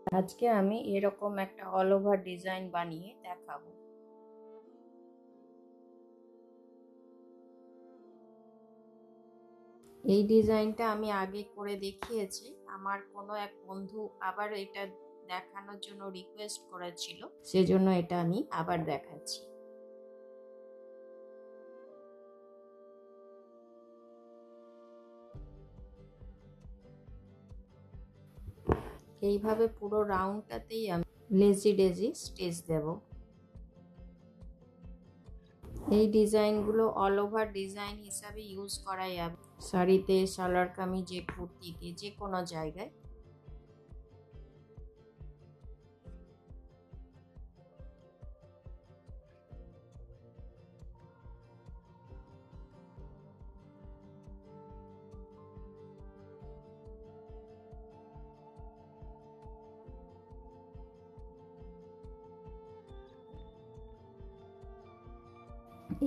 আজকে আমি এরকম একটা অল ওভার ডিজাইন বানিয়ে দেখাবো। এই ডিজাইনটা আমি আগে করে দেখিয়েছি। আমার কোনো এক বন্ধু আবার এটা দেখানোর জন্য রিকোয়েস্ট করেছিল, সেজন্য এটা আমি আবার দেখাচ্ছি। এইভাবে পুরো রাউন্ডটাতেই আমি লেজি ডেজি স্টিচ দেব। এই ডিজাইনগুলো অল ওভার ডিজাইন হিসাবে ইউজ করা যাবে শাড়িতে, সালোয়ার কামিজে, কুর্তিতে, যে কোনো জায়গায়।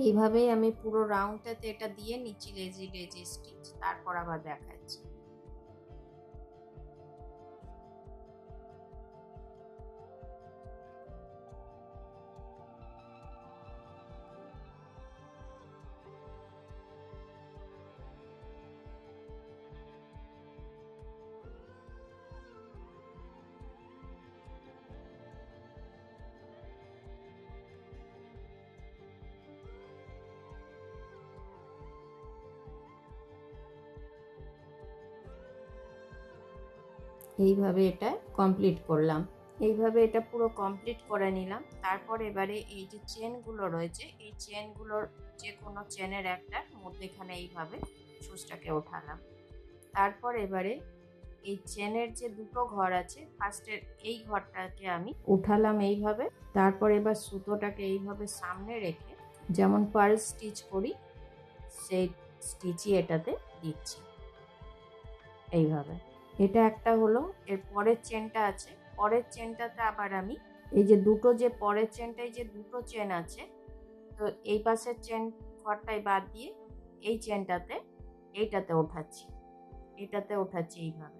এইভাবেই আমি পুরো রাউন্ডটাতে এটা দিয়ে নিচ্ছি লেজি ডেজি স্টিচ, তারপর আবার দেখাচ্ছি। এইভাবে এটা কমপ্লিট করলাম। এইভাবে এটা পুরো কমপ্লিট করে নিলাম। তারপর এবারে এই যে চেনগুলো রয়েছে, এই চেনগুলোর যে কোনো চেনের একটা মধ্যেখানে এইভাবে সুচটাকে ওঠালাম। তারপর এবারে এই চেনের যে দুটো ঘর আছে, ফার্স্টের এই ঘরটাকে আমি উঠালাম এইভাবে। তারপর এবার সুতোটাকে এইভাবে সামনে রেখে যেমন পার্ল স্টিচ করি সেই স্টিচই এটাতে দিচ্ছি এইভাবে। এটা একটা হলো। এর পরের চেনটা আছে, পরের চেনটাতে আবার আমি এই যে দুটো, যে পরের চেনটায় যে দুটো চেন আছে, তো এই পাশের চেন ঘরটাই বাদ দিয়ে এই চেনটাতে এইটাতে ওঠাচ্ছি, এটাতে ওঠাচ্ছি এইভাবে।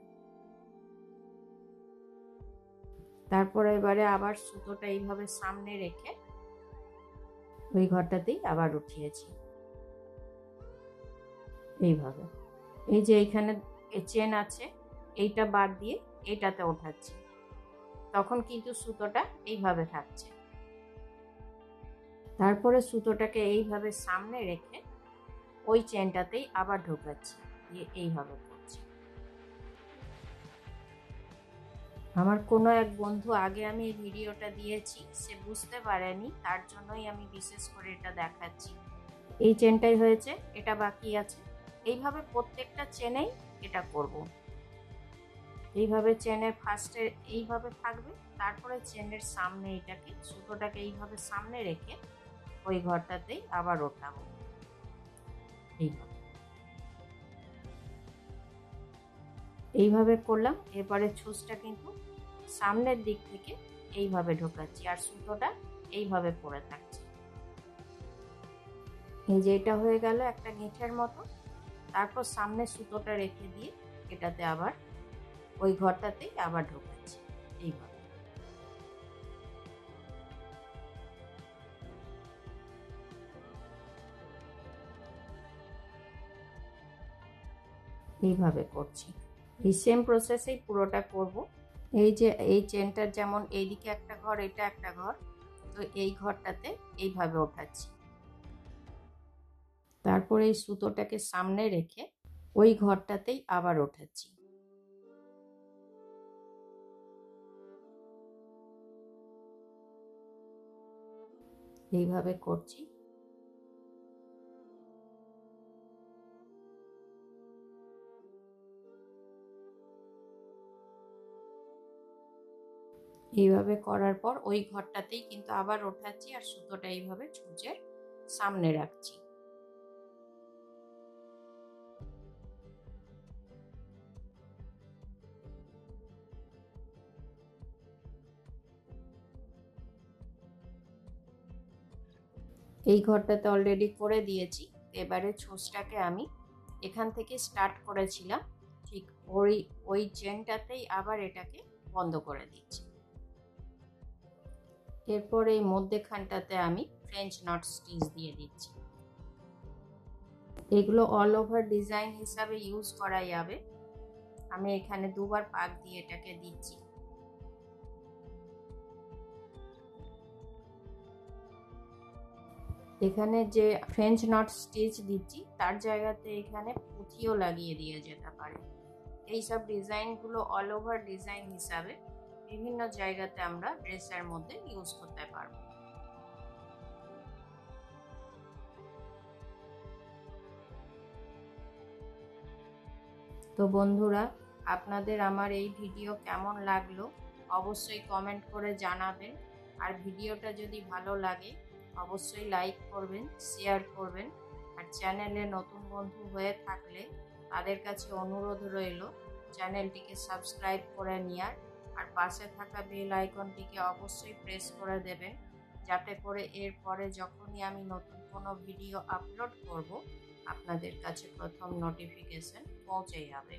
তারপরে এবারে আবার সুতোটা এইভাবে সামনে রেখে ওই ঘরটাতেই আবার উঠিয়েছি এইভাবে। এই যে এইখানে চেন আছে, এইটা বাদ দিয়ে এইটাতে ওঠাচ্ছি, তখন কিন্তু সুতোটা এইভাবে থাকছে। তারপরে সুতোটাকে এইভাবে সামনে রেখে ওই চেনটাতেই আবার ঢোকাচ্ছি, দিয়ে এইভাবে করছি। আমার কোনো এক বন্ধু আগে আমি এই ভিডিওটা দিয়েছি, সে বুঝতে পারেনি, তার জন্যই আমি বিশেষ করে এটা দেখাচ্ছি। এই চেনটাই হয়েছে, এটা বাকি আছে। এইভাবে প্রত্যেকটা চেনেই এটা করব। এইভাবে চেনের ফার্স্টে এইভাবে থাকবে, তারপরে চেনের সামনে এটাকে, সুতোটাকে এইভাবে সামনে রেখে ওই ঘরটাতেই আবার ওঠাবো এইভাবে। এইভাবে করলাম। এবারে ছুঁচটা কিন্তু সামনের দিক থেকে এইভাবে ঢোকাচ্ছি আর সুতোটা এইভাবে পড়ে থাকছে। এই যে এটা হয়ে গেল একটা গিঁঠের মতো। তারপর সামনে সুতোটা রেখে দিয়ে এটাতে আবার ওই ঘরটাতেই আবার ঢোকাচ্ছি এইভাবে। এইভাবে করছি। এই সেম প্রসেসেই পুরোটা করব। এই যে এই চেনটার যেমন এইদিকে একটা ঘর, এটা একটা ঘর, তো এই ঘরটাতে এইভাবে ওঠাচ্ছি। তারপর এই সুতোটাকে সামনে রেখে ওই ঘরটাতেই আবার ওঠাচ্ছি। এইভাবে করছি। এইভাবে করার পর ওই ঘরটাতেই কিন্তু আবার ওঠাচ্ছি আর সুতোটা এইভাবে ছুঁচের সামনে রাখছি। এই ঘরটাতে অলরেডি করে দিয়েছি। এবারে ছুঁচটাকে আমি এখান থেকে স্টার্ট করেছিলাম, ঠিক ওই চেনটাতেই আবার এটাকে বন্ধ করে দিচ্ছি। এরপর এই মধ্যেখানটাতে আমি ফ্রেঞ্চ নট স্টিচ দিয়ে দিচ্ছি। এগুলো অল ওভার ডিজাইন হিসাবে ইউজ করা যাবে। আমি এখানে দুবার পাক দিয়ে এটাকে দিচ্ছি। এখানে যে ফ্রেঞ্চ নট স্টিচ দিচ্ছি তার জায়গাতে এখানে পুঁথিও লাগিয়ে দিয়ে যেতে পারে। এইসব ডিজাইনগুলো অল ওভার ডিজাইন হিসাবে বিভিন্ন জায়গাতে আমরা ড্রেসের মধ্যে ইউজ করতে পারবো। তো বন্ধুরা, আপনাদের আমার এই ভিডিও কেমন লাগলো অবশ্যই কমেন্ট করে জানাবেন। আর ভিডিওটা যদি ভালো লাগে অবশ্যই লাইক করবেন, শেয়ার করবেন। আর চ্যানেলে নতুন বন্ধু হয়ে থাকলে তাদের কাছে অনুরোধ রইল চ্যানেলটিকে সাবস্ক্রাইব করে নেওয়ার। আর পাশে থাকা বেল আইকনটিকে অবশ্যই প্রেস করে দেবেন, যাতে করে এরপরে যখনই আমি নতুন কোনো ভিডিও আপলোড করব আপনাদের কাছে প্রথম নোটিফিকেশন পৌঁছে যাবে।